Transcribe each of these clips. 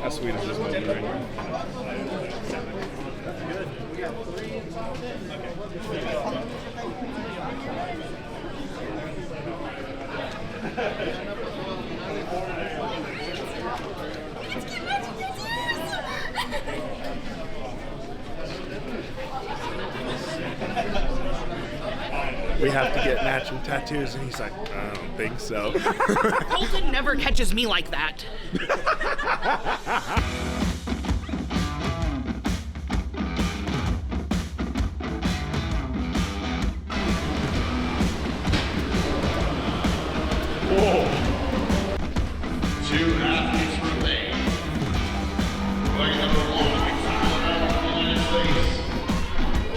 How sweet is this movie right here? We have to get matching tattoos, and he's like, I don't think so. Colton never catches me like that. Two athletes remain. Wearing number 1, United States.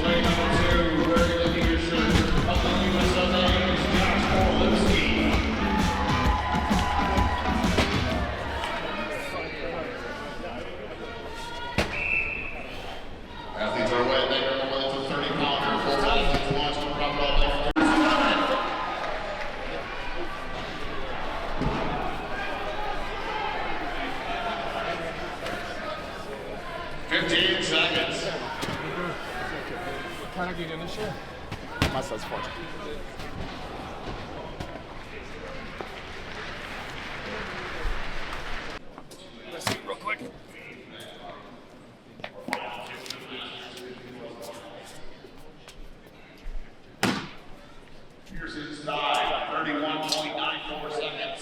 Wearing number 2, wearing the leader shirt of the USA is Josh Orlowski. Athletes are away. They are the one to 30-pounder. 4 athletes launched from Crocodile Lake. 15 seconds. What kind of you doing this year? My son's 14. Let's see real quick. Pearson's dive, 31.94 seconds.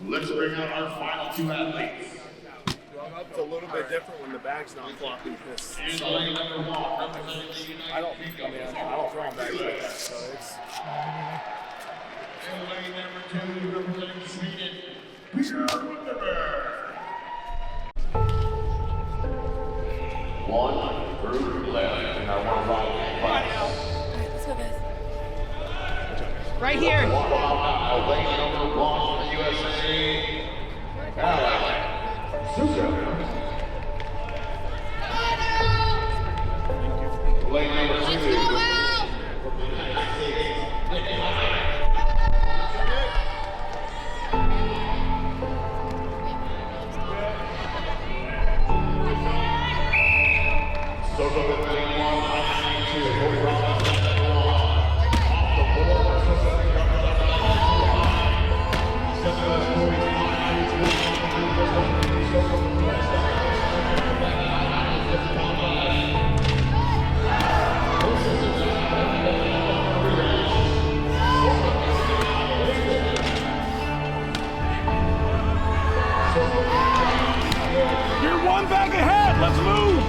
Let's bring out our final 2 athletes. It's a little bit different when the bag's not floppy. In lane number 1, representing the United I don't throw them bags like that, so it's... In lane number 2, representing Sweden, Peter Winterberg. 1 group left in our 1-5 class. Let's go, guys. Right here. Lane number 1 for the USA, Alec Soukup. Lane number 2 for the United States, Soukup in lane 1, lane 2, Cody Robbins in lane 1. Off the board, Soukup in lane 2. Second last point, You're one bag ahead. Let's move.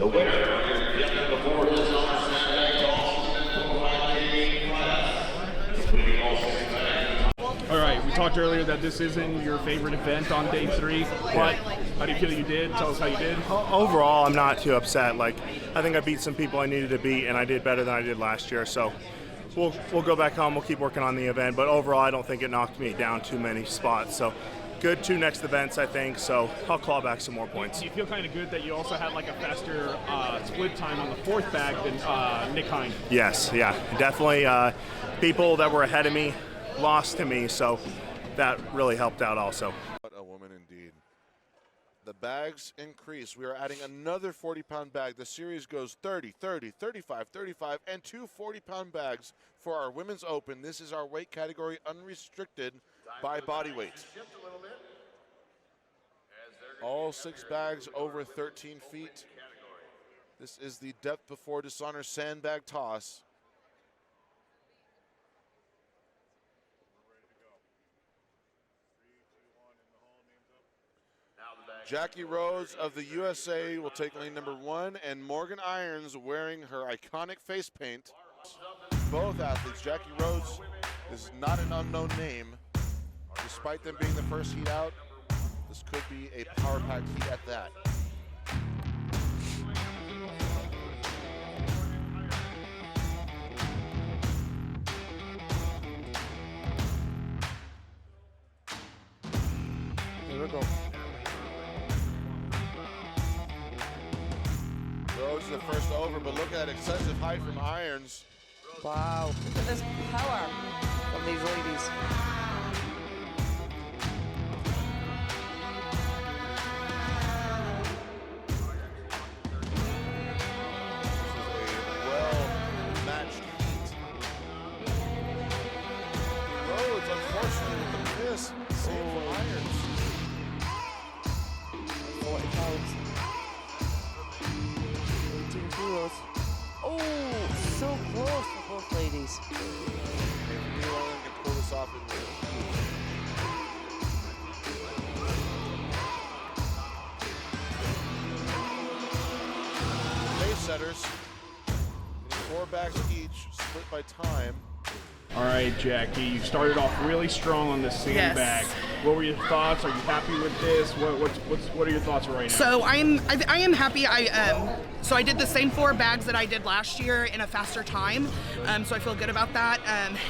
the winner is getting the board is on the Sandbag Toss in the 5K class. Winning all 6 bags. All right, we talked earlier that this isn't your favorite event on day 3, but how do you feel you did? Tell us how you did. Overall, I'm not too upset. Like, I think I beat some people I needed to beat, and I did better than I did last year. So we'll go back home. We'll keep working on the event. But overall, I don't think it knocked me down too many spots. So good 2 next events, I think. So I'll claw back some more points. Do you feel kind of good that you also had like a faster split time on the 4th bag than Nick Hine? Yes, yeah, definitely. People that were ahead of me lost to me, so that really helped out also. What a woman indeed. The bags increase. We are adding another 40-pound bag. The series goes 30, 30, 35, 35, and 2 40-pound bags for our Women's Open. This is our weight category unrestricted by body weight. All 6 bags over 13 feet. This is the Depth Before Dishonor Sandbag Toss. Jackie Rhodes of the USA will take lane number 1, and Morgan Irons wearing her iconic face paint. Both athletes, Jackie Rhodes is not an unknown name. Despite them being the first heat out, This could be a power-packed heat at that. Here we go. Rhodes is the first over, but look at excessive height from Irons. Wow, look at this power from these ladies. Well-matched heat. Rhodes, unfortunately, with the miss. Same for Irons. 40 pounds. 18 kilos. Oh, so close for both ladies. Maybe Neil Ellen can pull this off in Pace setters. 4 bags each, split by time. All right, Jackie, you started off really strong on this sandbag. Yes. What were your thoughts? Are you happy with this? What are your thoughts right now? So I am happy. So I did the same 4 bags that I did last year in a faster time. So I feel good about that.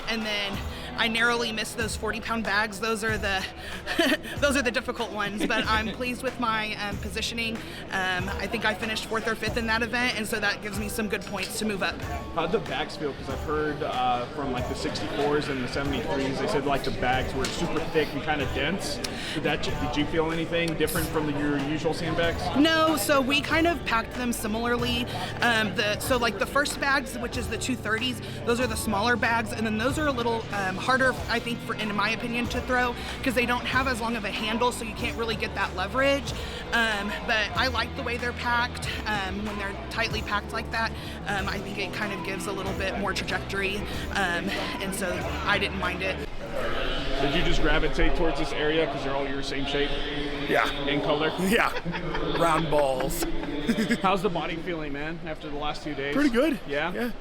And then I narrowly missed those 40-pound bags. Those are the those are the difficult ones. But I'm pleased with my positioning. I think I finished 4th or 5th in that event, and so that gives me some good points to move up. How'd the bags feel? Because I've heard from like the 64s and the 73s, they said like the bags were super thick and kind of dense. Did you feel anything different from your usual sandbags? No, so we kind of packed them similarly. So like the first bags, which is the 230s, those are the smaller bags, and then those are a little harder, I think, in my opinion, to throw because they don't have as long of a handle, so you can't really get that leverage. But I like the way they're packed. When they're tightly packed like that, I think it kind of gives a little bit more trajectory, and so I didn't mind it. Did you just gravitate towards this area because they're all your same shape? Yeah. In color? Yeah. Round balls. How's the body feeling, man, after the last 2 days? Pretty good. Yeah? Yeah.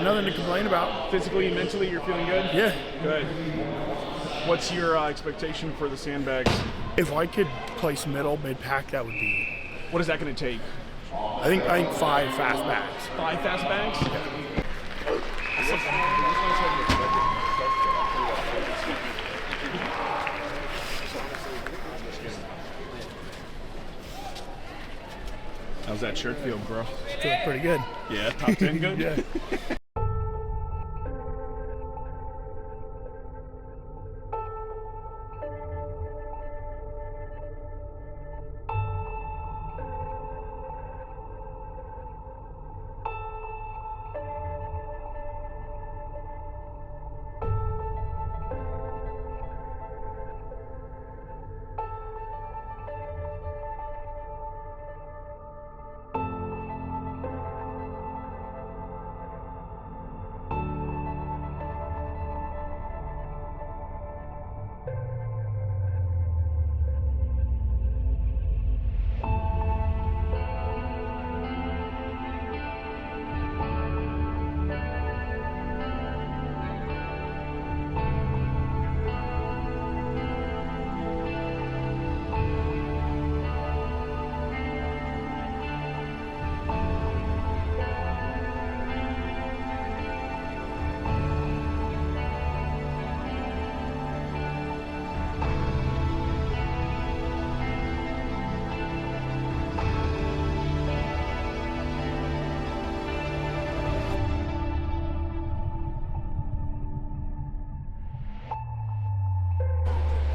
Nothing to complain about. Physically and mentally, you're feeling good? Yeah. Good. What's your expectation for the sandbags? If I could place mid-pack, that would be. What is that going to take? I think 5 fast bags. 5 fast bags? How's that shirt feel, bro? Feels pretty good. Yeah, top 10 good? Yeah.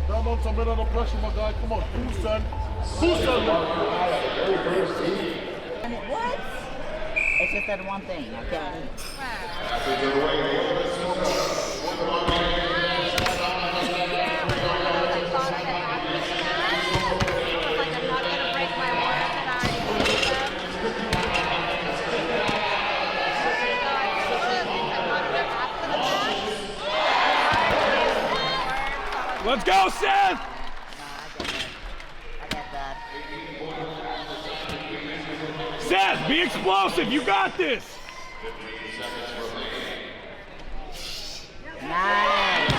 Come on, some bit under pressure, my guy. Come on, who's son? What? It's just that one thing. I can't. Let's go, Seth! I get that. Seth, be explosive. You got this. Nice.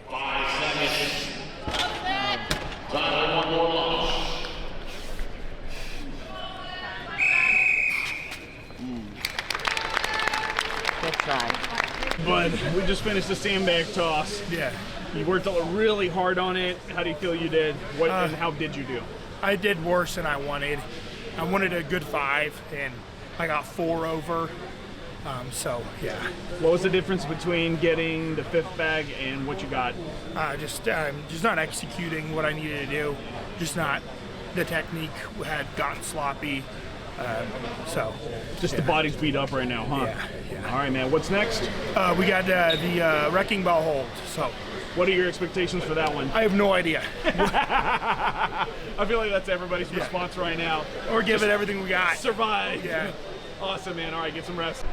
5 seconds. just finished the sandbag toss. Yeah. You worked really hard on it. How do you feel you did? What and how did you do? I did worse than I wanted. I wanted a good 5, and I got 4 over. So, yeah. What was the difference between getting the 5th bag and what you got? Just not executing what I needed to do. Just not. The technique had gotten sloppy. Just the body's beat up right now, huh? Yeah. All right, man. What's next? We got the wrecking ball hold. So, what are your expectations for that one? I have no idea. I feel like that's everybody's response right now. Or give it everything we got. Survive. Yeah. Awesome, man. All right, get some rest.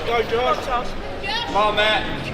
Go, Josh. Come on, Matt.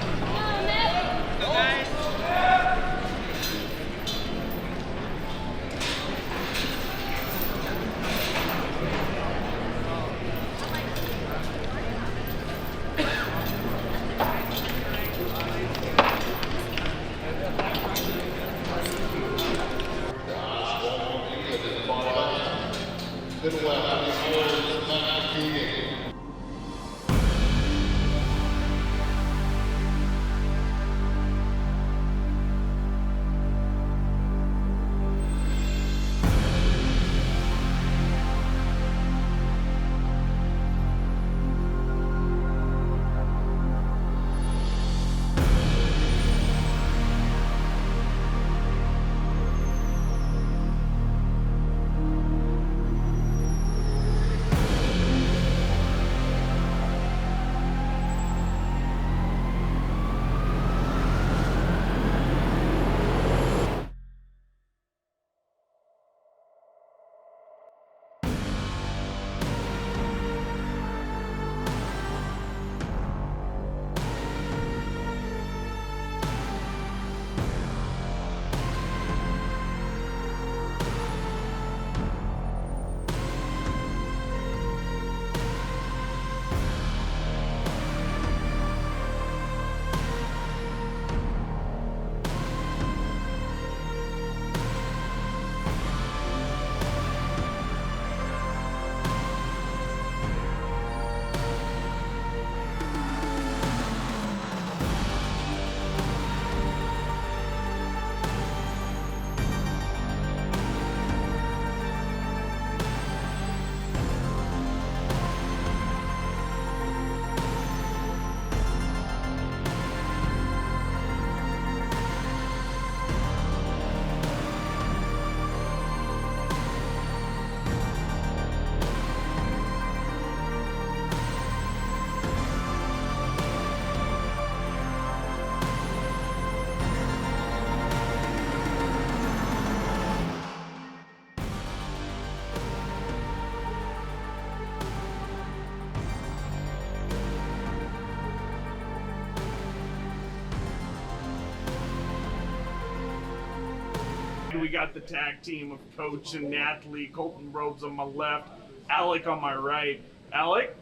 We got the tag team of Coach and Natalie, Colton Rhodes on my left, Alec on my right. Alec,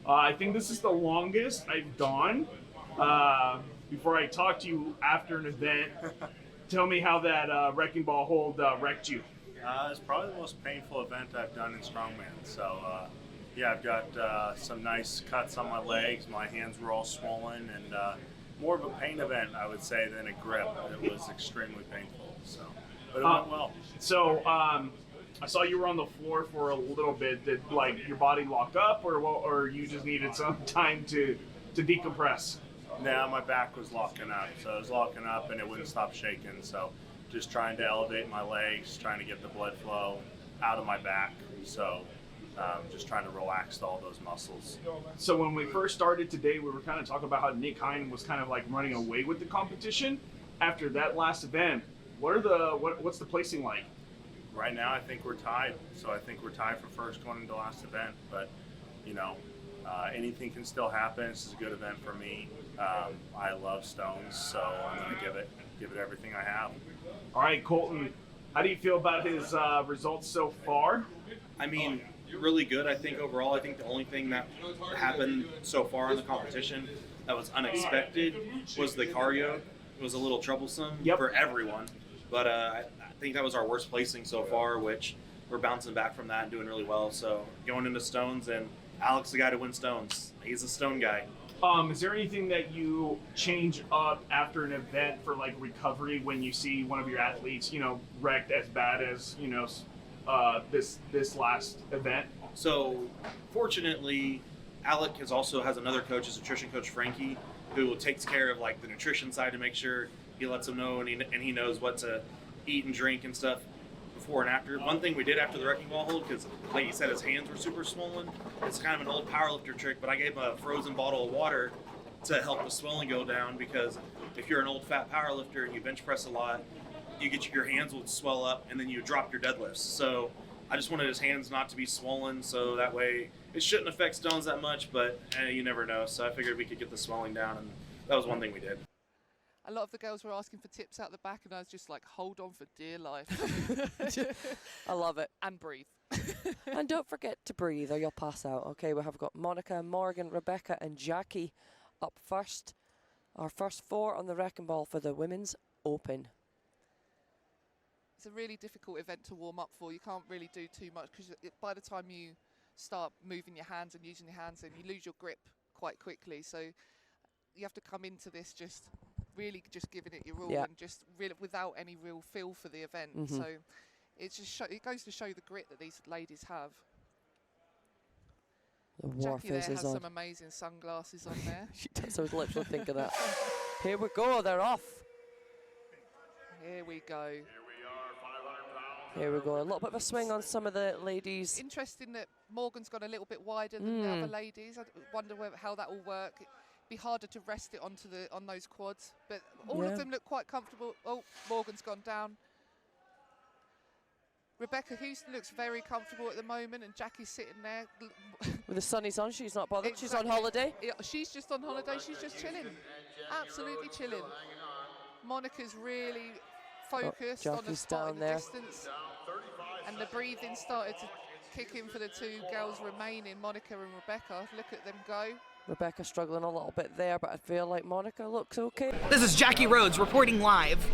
I think this is the longest I've gone. Before I talk to you after an event, tell me how that wrecking ball hold wrecked you. It's probably the most painful event I've done in Strongman. So, yeah, I've got some nice cuts on my legs. My hands were all swollen, and more of a pain event, I would say, than a grip. It was extremely painful. So. But it went well. So I saw you were on the floor for a little bit. Did like your body lock up, or you just needed some time to decompress? Nah, my back was locking up. So it was locking up and it wouldn't stop shaking. So just trying to elevate my legs, trying to get the blood flow out of my back. So just trying to relax all those muscles. So when we first started today, we were kind of talking about how Nick Hine was kind of like running away with the competition. After that last event, what's the placing like? Right now, I think we're tied. So I think we're tied for first going into the last event. But, you know, anything can still happen. This is a good event for me. I love stones, so I'm going to give it everything I have. All right, Colton, how do you feel about his results so far? I mean, really good. I think overall, I think the only thing that happened so far in the competition that was unexpected was the cardio. It was a little troublesome for everyone, but I think that was our worst placing so far, which we're bouncing back from that and doing really well. So going into stones, and Alec's the guy to win stones. He's a stone guy. Is there anything that you change up after an event for like recovery when you see one of your athletes, wrecked as bad as this last event? So fortunately, Alec has another coach, his nutrition coach Frankie, who takes care of like the nutrition side to make sure he lets him know and he knows what to eat and drink and stuff before and after. One thing we did after the wrecking ball hold, because like you said, his hands were super swollen. It's kind of an old powerlifter trick, but I gave him a frozen bottle of water to help the swelling go down, because if you're an old fat powerlifter and you bench press a lot, you get your hands will swell up and then you drop your deadlifts. So I just wanted his hands not to be swollen, so that way it shouldn't affect stones that much, but you never know. So I figured we could get the swelling down, and that was one thing we did. A lot of the girls were asking for tips out the back, and I was just like, hold on for dear life. I love it. And breathe. And don't forget to breathe or you'll pass out. Okay, we have got Monica, Morgan, Rebecca and Jackie up first. Our first 4 on the wrecking ball for the Women's Open. It's a really difficult event to warm up for. You can't really do too much, because by the time you start moving your hands and using your hands, and you lose your grip quite quickly. So you have to come into this just really just giving it your all, and just really without any real feel for the event. So it's just it goes to show the grit that these ladies have. Jackie there has some amazing sunglasses on there. She does. I was literally thinking that. Here we go. They're off. Here we go. Here we go. A little bit of a swing on some of the ladies. Interesting that Morgan's gone a little bit wider than the other ladies. I wonder how that will work. It'd be harder to rest it on those quads, but all of them look quite comfortable. Oh, Morgan's gone down. Rebecca Houston looks very comfortable at the moment, and Jackie's sitting there. With the sunnies on, she's not bothered. Exactly. She's on holiday. Yeah, she's just on holiday. She's just chilling. Absolutely chilling. Monica's really focused on the spot in the distance. And the breathing started to kick in for the 2 girls remaining, Monica and Rebecca. Look at them go. Rebecca struggling a little bit there, but I feel like Monica looks okay. This is Jackie Rhodes reporting live.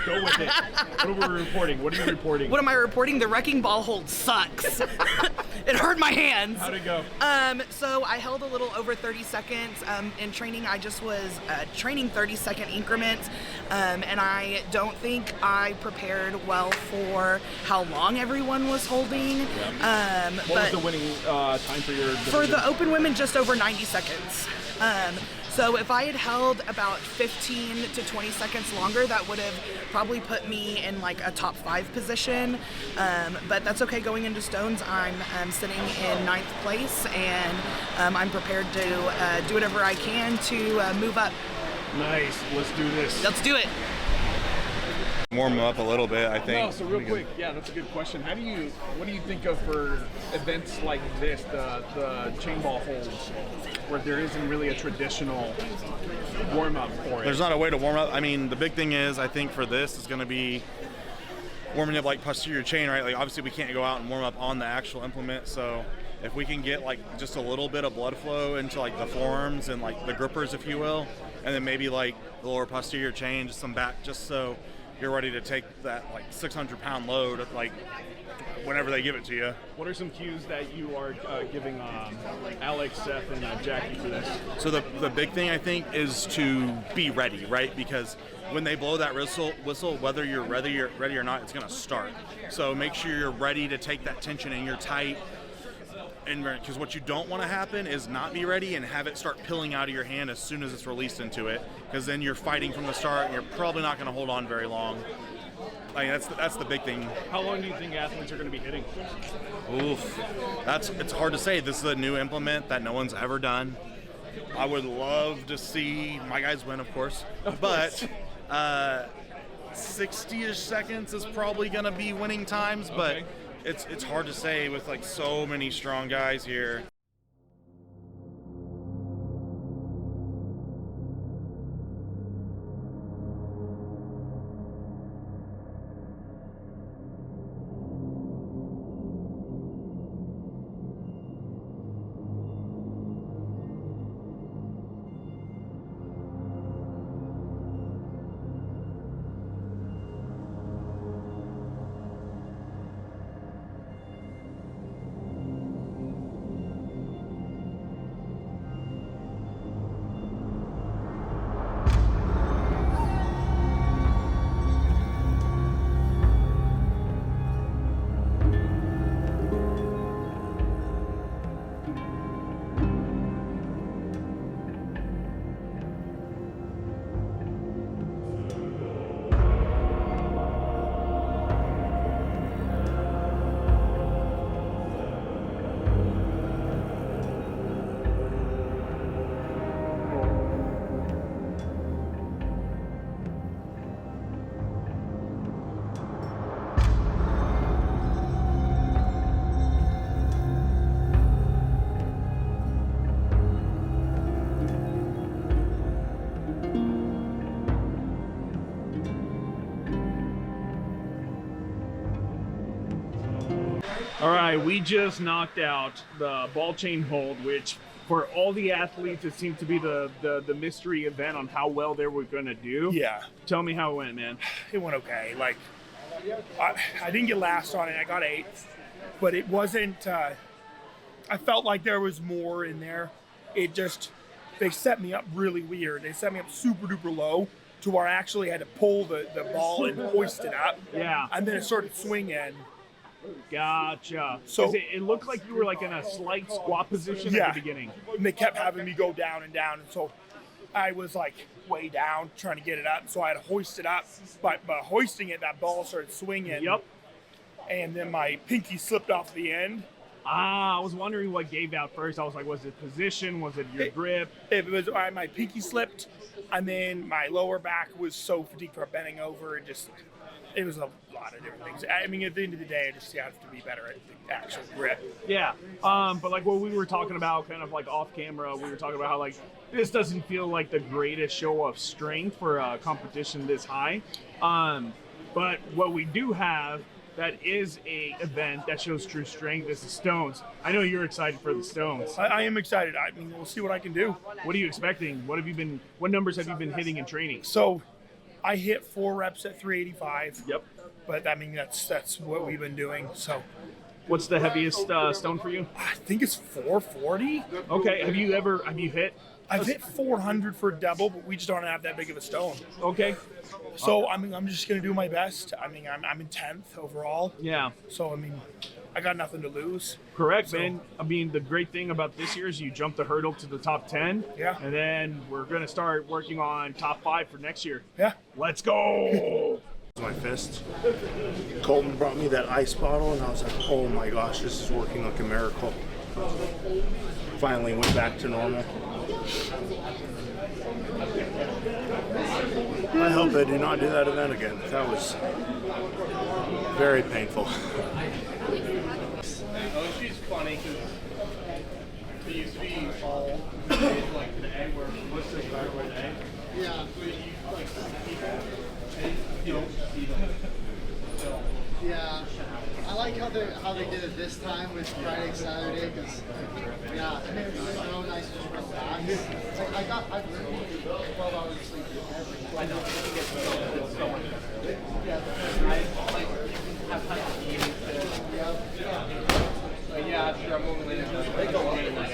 Go with it. What are we reporting? What are you reporting? What am I reporting? The wrecking ball hold sucks. It hurt my hands. How'd it go? So I held a little over 30 seconds. In training, I just was training 30-second increments, and I don't think I prepared well for how long everyone was holding. Yeah. What was the winning time for your division? For the open women, just over 90 seconds. So if I had held about 15 to 20 seconds longer, that would have probably put me in like a top 5 position. But that's okay. Going into stones, I'm sitting in 9th place, and I'm prepared to do whatever I can to move up. Nice. Let's do this. Let's do it. Warm up a little bit, I think. No, so real quick, that's a good question. What do you think of for events like this, the chain ball holds, where there isn't really a traditional warm up for it? There's not a way to warm up. I mean, the big thing is, I think for this is going to be warming up like posterior chain, right? Like obviously we can't go out and warm up on the actual implement, so if we can get like just a little bit of blood flow into like the forearms and like the grippers, if you will, and then maybe like the lower posterior chain, just some back, just so you're ready to take that like 600-pound load like whenever they give it to you. What are some cues that you are giving Alec, Seth, and Jackie for this? So the big thing I think is to be ready, right? Because when they blow that whistle, whether you're ready or not, it's going to start. So make sure you're ready to take that tension and you're tight. And because what you don't want to happen is not be ready and have it start pilling out of your hand as soon as it's released into it, because then you're fighting from the start and you're probably not going to hold on very long. I mean, that's the big thing. How long do you think athletes are going to be hitting? Oof, it's hard to say. This is a new implement that no one's ever done. I would love to see my guys win, of course, but 60-ish seconds is probably going to be winning times, but it's hard to say with like so many strong guys here. All right, we just knocked out the ball chain hold, which for all the athletes, it seemed to be the mystery event on how well they were going to do. Yeah. Tell me how it went, man. It went okay. Like, I didn't get last on it. I got 8th, but it wasn't. I felt like there was more in there. It just, they set me up really weird. They set me up super duper low to where I actually had to pull the ball and hoist it up. Yeah. And then it started swinging. Gotcha. So 'cause it looked like you were like in a slight squat position at the beginning. And they kept having me go down and down, and so I was like way down trying to get it up. So I had to hoist it up, but hoisting it, that ball started swinging. Yep. And then my pinky slipped off the end. I was wondering what gave out first. I was like, was it position? Was it your grip? It was my pinky slipped, and then my lower back was so fatigued from bending over, and just it was a lot of different things. I mean, at the end of the day, I just have to be better at the actual grip. Yeah, but like what we were talking about, kind of like off camera, we were talking about how like this doesn't feel like the greatest show of strength for a competition this high. But what we do have that is a event that shows true strength is the stones. I know you're excited for the stones. I am excited. I mean, we'll see what I can do. What are you expecting? What numbers have you been hitting in training? So I hit 4 reps at 385. Yep. But I mean, that's what we've been doing. So what's the heaviest stone for you? I think it's 440. Okay. Have you hit? I've hit 400 for a double, but we just don't have that big of a stone. Okay. So I mean, I'm just gonna do my best. I mean, I'm in 10th overall. Yeah. So I mean, I got nothing to lose. Correct, man. I mean, the great thing about this year is you jump the hurdle to the top 10. Yeah. And then we're gonna start working on top 5 for next year. Yeah. Let's go. My fist. Colton brought me that ice bottle, and I was like, oh my gosh, this is working like a miracle. Finally went back to normal. I hope I do not do that event again. That was very painful. Oh, she's funny because it used to be all days like today where most of the start were day. Yeah. So you like people and you don't see them. So. Yeah. I like how they did it this time with Friday, Saturday, because yeah, it was so nice to just relax. It's like I've 12 hours of sleep every day. I know. Yeah. I like have time to eat. But yeah, after I'm moving later, they go up at night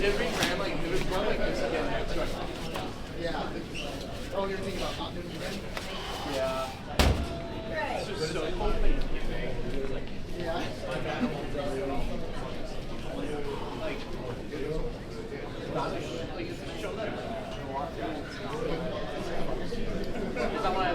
Every gram, like, it was more like this again. Yeah. Oh, you're thinking about not doing it again? Yeah. It's just so cool. Yeah. Like, it's a show that. Come on,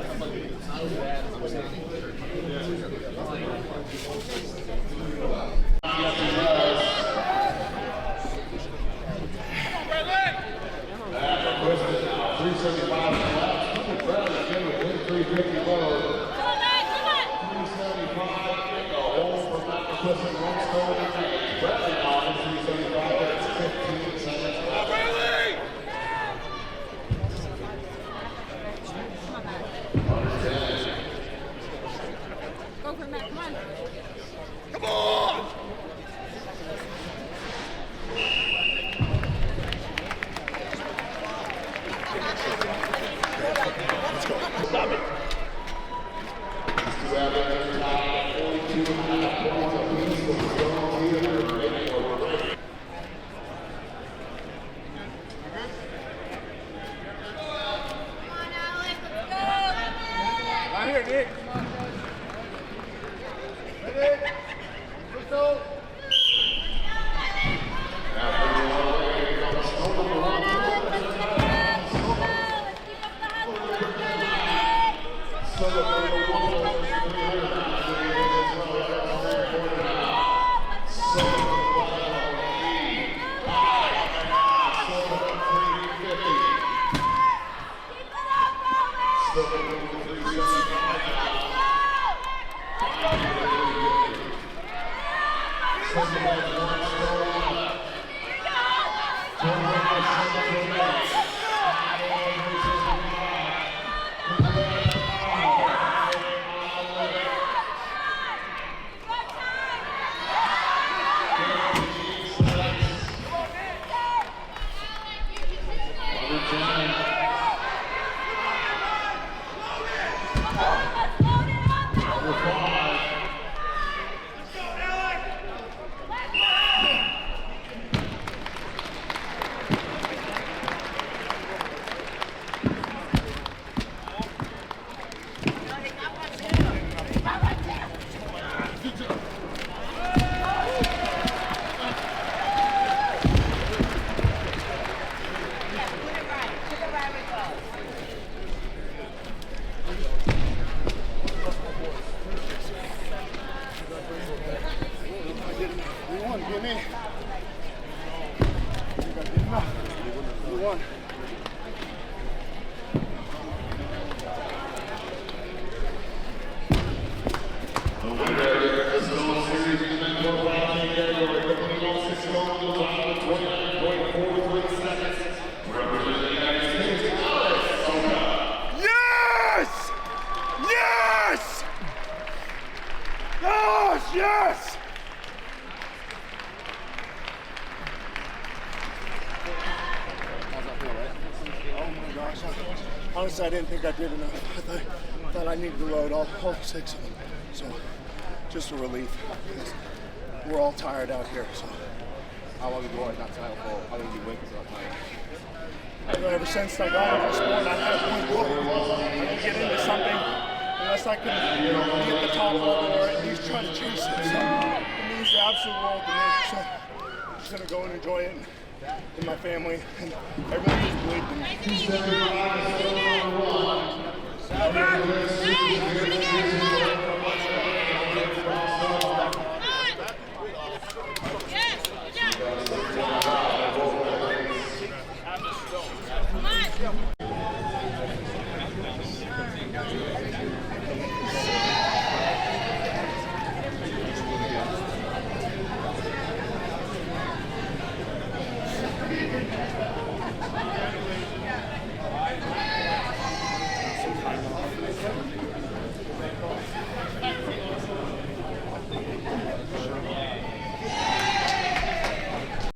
Yes! Yes! Oh, yes! Oh my gosh. Honestly, I didn't think I did enough. I thought I needed to load all 6 of them. So, just a relief. We're all tired out here. So, How long have you worked that title for? How long have you been waiting for that title? ever since I got into the sport, I had a point goal. I could get into something unless I could be at the top level or at least try to chase it. So, it means the absolute world to me. So, I'm just gonna go and enjoy it with my family and everyone who's believed in me.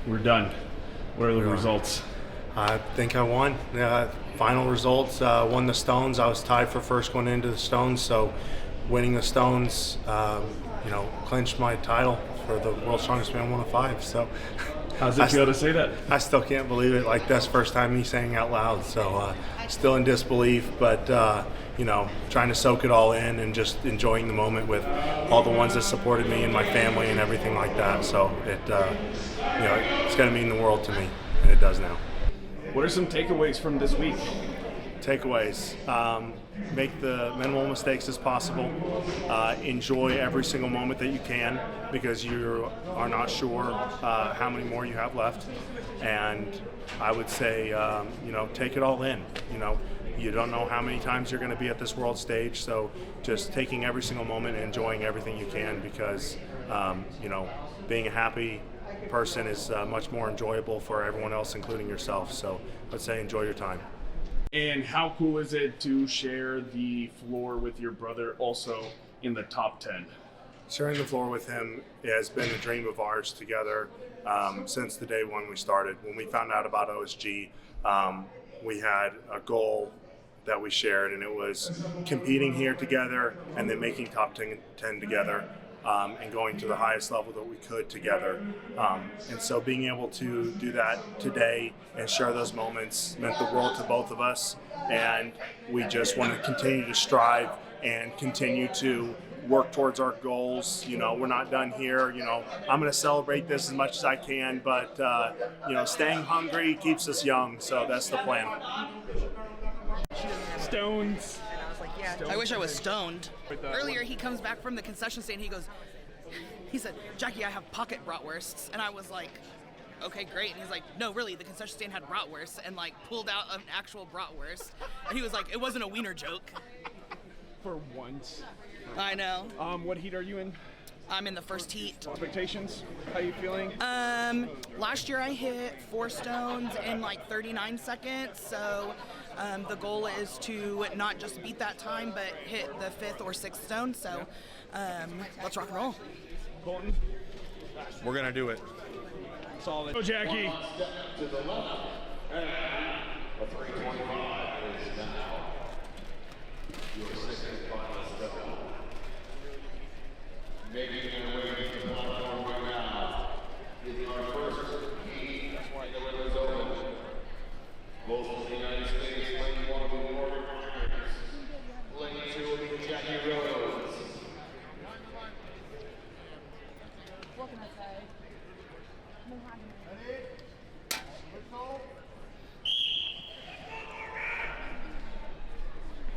We're done. What are the results? I think I won. Final results, won the Stones. I was tied for first going into the Stones, so winning the Stones, clinched my title for the World's Strongest Man 105. So, how's it feel to say that? I still can't believe it. Like, that's the first time me saying out loud. So, still in disbelief, but trying to soak it all in and just enjoying the moment with all the ones that supported me and my family and everything like that. So it's going to mean the world to me, and it does now. What are some takeaways from this week? Takeaways. Make the minimal mistakes as possible. Enjoy every single moment that you can, because you are not sure how many more you have left. And I would say, take it all in. You don't know how many times you're going to be at this world stage, so just taking every single moment and enjoying everything you can, because being a happy person is much more enjoyable for everyone else, including yourself. So let's say enjoy your time. And how cool is it to share the floor with your brother also in the top 10? Sharing the floor with him has been a dream of ours together since the day when we started. When we found out about OSG, we had a goal that we shared, and it was competing here together and then making top 10 together. And going to the highest level that we could together. And so being able to do that today and share those moments meant the world to both of us. And we just want to continue to strive and continue to work towards our goals. We're not done here. I'm going to celebrate this as much as I can, but, staying hungry keeps us young. So that's the plan. Stones. I wish I was stoned. Earlier, he comes back from the concession stand. He said, Jackie, I have pocket bratwursts. And I was like, okay, great. And he's like, no, really, the concession stand had bratwursts, and pulled out an actual bratwurst. And he was like, it wasn't a wiener joke. For once. I know. What heat are you in? I'm in the first heat. Expectations? How you feeling? Last year I hit 4 stones in 39 seconds. So the goal is to not just beat that time, but hit the 5th or 6th stone. So let's rock and roll. Colton? We're going to do it. Solid. Go, Jackie. The 325 is now your 6th final step. Making their way to the platform right now is our first heat in the Women's Open. Both from the United States, lane 1 will be Morgan Rogers. Lane 2 will be Jackie Rhodes.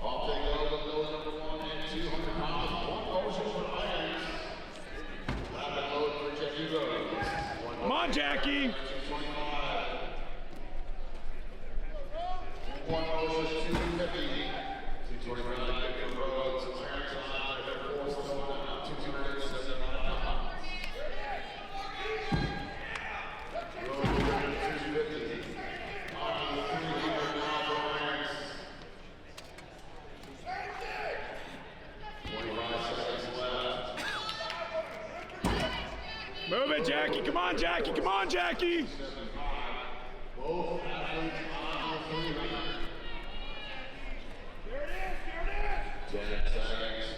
I'll take over those number 1 and 200 pounds. One motion for irons. Rapid load for Jackie Rhodes. Come on, Jackie. 225. One motion 250. 225 for Rhodes. Clarence on at 4 stone down to 279 pounds. Rhodes will go to 250. On to 300 now for irons. 25 seconds left. Move it, Jackie. Come on, Jackie. Come on, Jackie. Both athletes on the 300. 10 seconds.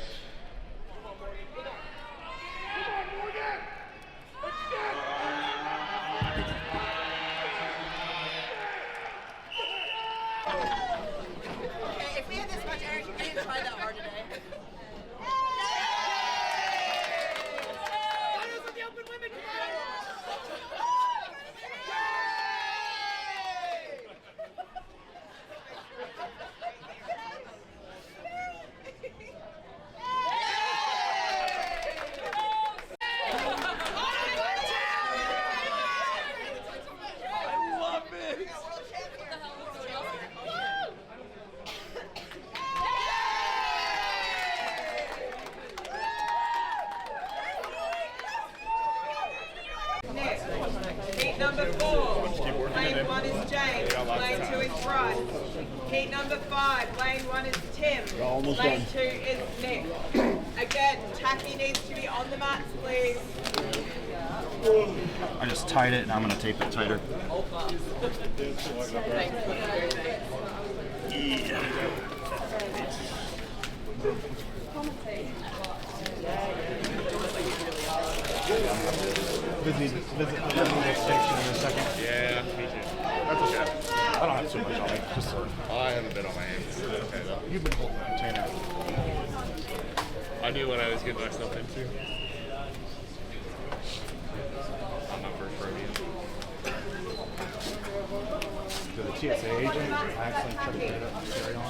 Okay, if we had this much energy, we didn't try that hard today. Heat number 4, lane 1 is James, lane 2 is Bryce. Heat number 5, lane 1 is Tim, lane 2 is Nick. Again, tacky needs to be on the mats, please. I just tied it and I'm going to tape it tighter. Visit the station in a second. Yeah, me too. That's okay. I don't have too much on me. Just I have a bit on my hands. Okay, though. You've been holding the container. I knew what I was getting myself into. I'm not first rodeo. To the TSA agent, I actually tried to get it up and carry on.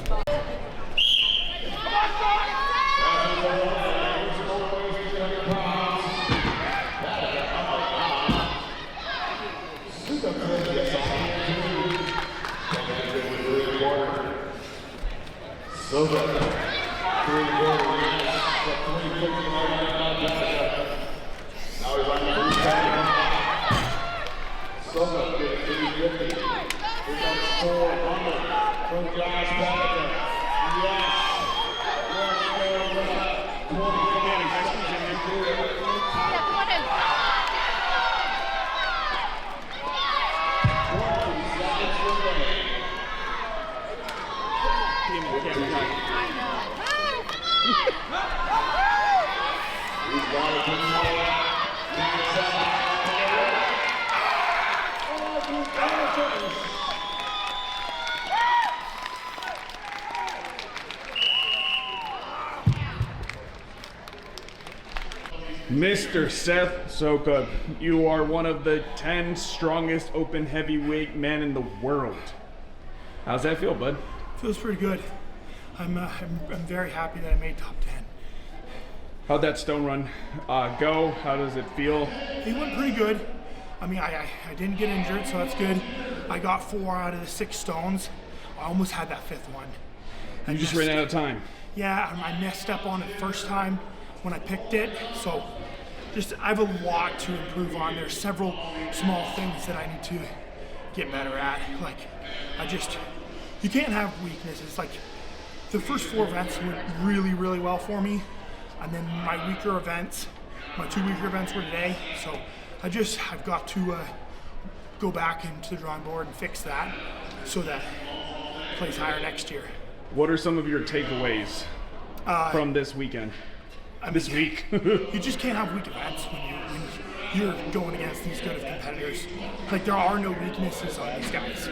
Soukup, 3/4 minutes, 3:59. Now he's on the first pack. Soukup gets 350. Here comes 400 from Josh Patterson. Yes. 'Mr. Seth Soukup, you are one of the 10 strongest open heavyweight men in the world. How's that feel, bud? Feels pretty good. I'm very happy that I made top 10. How'd that stone run go? How does it feel? It went pretty good. I mean, I didn't get injured, so that's good. I got 4 out of the 6 stones. I almost had that 5th one. You just ran out of time. Yeah, I messed up on it first time when I picked it, so I have a lot to improve on. There's several small things that I need to get better at. Like, you can't have weaknesses. Like, the first 4 events went really, really well for me, and then my 2 weaker events were today, so I've got to go back into the drawing board and fix that so that place higher next year. What are some of your takeaways from this weekend? This week? You just can't have weak events when you're going against these good of competitors. Like, there are no weaknesses on these guys.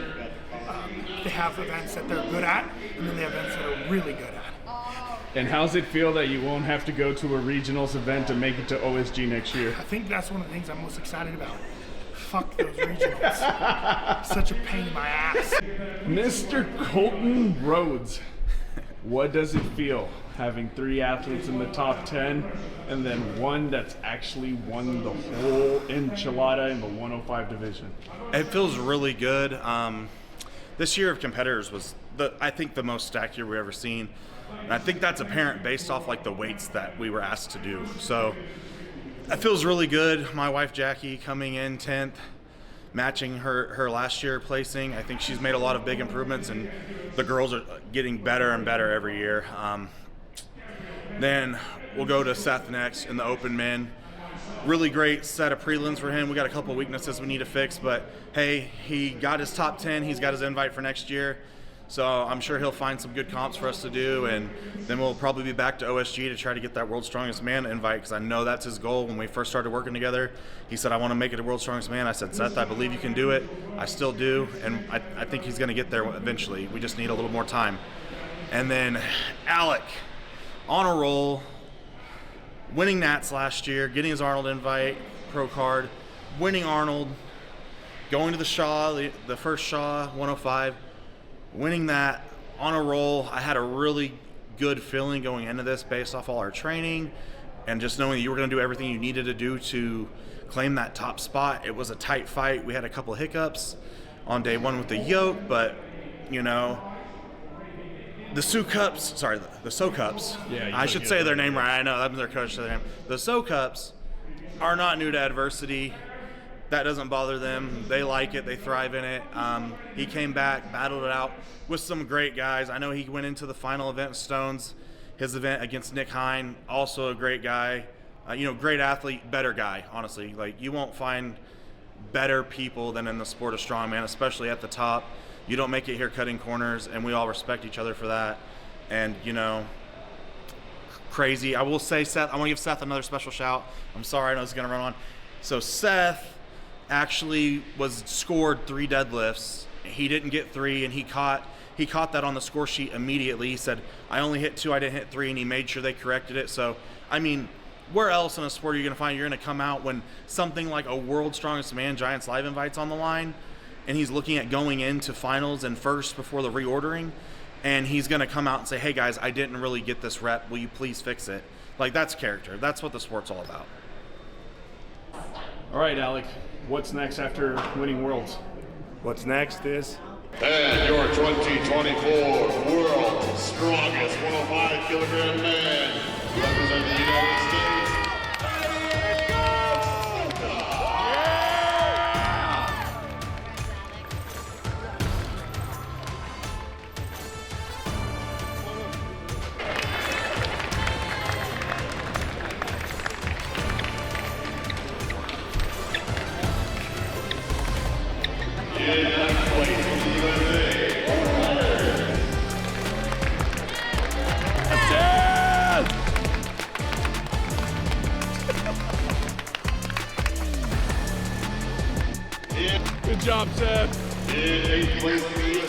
They have events that they're good at, and then they have events that are really good at. And how's it feel that you won't have to go to a regionals event to make it to OSG next year? I think that's one of the things I'm most excited about. Fuck those regionals. Such a pain in my ass. Mr. Colton Rhodes, what does it feel having 3 athletes in the top 10 and then one that's actually won the whole enchilada in the 105 division? It feels really good. This year of competitors was, I think, the most stacked year we've ever seen. And I think that's apparent based off like the weights that we were asked to do. So it feels really good. My wife Jackie coming in 10th, matching her last year placing. I think she's made a lot of big improvements, and the girls are getting better and better every year. Then we'll go to Seth next in the open men. Really great set of prelims for him. We got a couple of weaknesses we need to fix, but hey, he got his top 10. He's got his invite for next year. So I'm sure he'll find some good comps for us to do, and then we'll probably be back to OSG to try to get that World's Strongest Man invite, because I know that's his goal. When we first started working together, he said, I want to make it a World's Strongest Man. I said, Seth, I believe you can do it. I still do, and I think he's going to get there eventually. We just need a little more time. And then Alec, on a roll, winning Nats last year, getting his Arnold invite, pro card, winning Arnold, going to the Shaw, the first Shaw 105, winning that on a roll. I had a really good feeling going into this based off all our training and just knowing that you were going to do everything you needed to do to claim that top spot. It was a tight fight. We had a couple of hiccups on day one with the yoke, but you know, the Soukups, yeah, I should say their name right. I know that's their coach. Their name. The Soukups are not new to adversity. That doesn't bother them. They like it. They thrive in it. He came back, battled it out with some great guys. I know he went into the final event, Stones, his event against Nick Hine, also a great guy. Great athlete, better guy, honestly. Like, you won't find better people than in the sport of strongman, especially at the top. You don't make it here cutting corners, and we all respect each other for that. And, crazy. I will say, Seth, I want to give Seth another special shout. I'm sorry, I know it's going to run on. So Seth actually scored 3 deadlifts. He didn't get 3, and he caught that on the score sheet immediately. He said, I only hit 2, I didn't hit 3, and he made sure they corrected it. So, I mean, where else in a sport are you going to find you're going to come out when something like a World's Strongest Man Giants Live invite's on the line, and he's looking at going into finals and first before the reordering, and he's going to come out and say, hey guys, I didn't really get this rep, will you please fix it? Like, that's character. That's what the sport's all about. All right, Alec, what's next after winning Worlds? What's next is... And your 2024 World's Strongest 105 kilogram man, representing the United States. Good job, Seth. In 8th place in the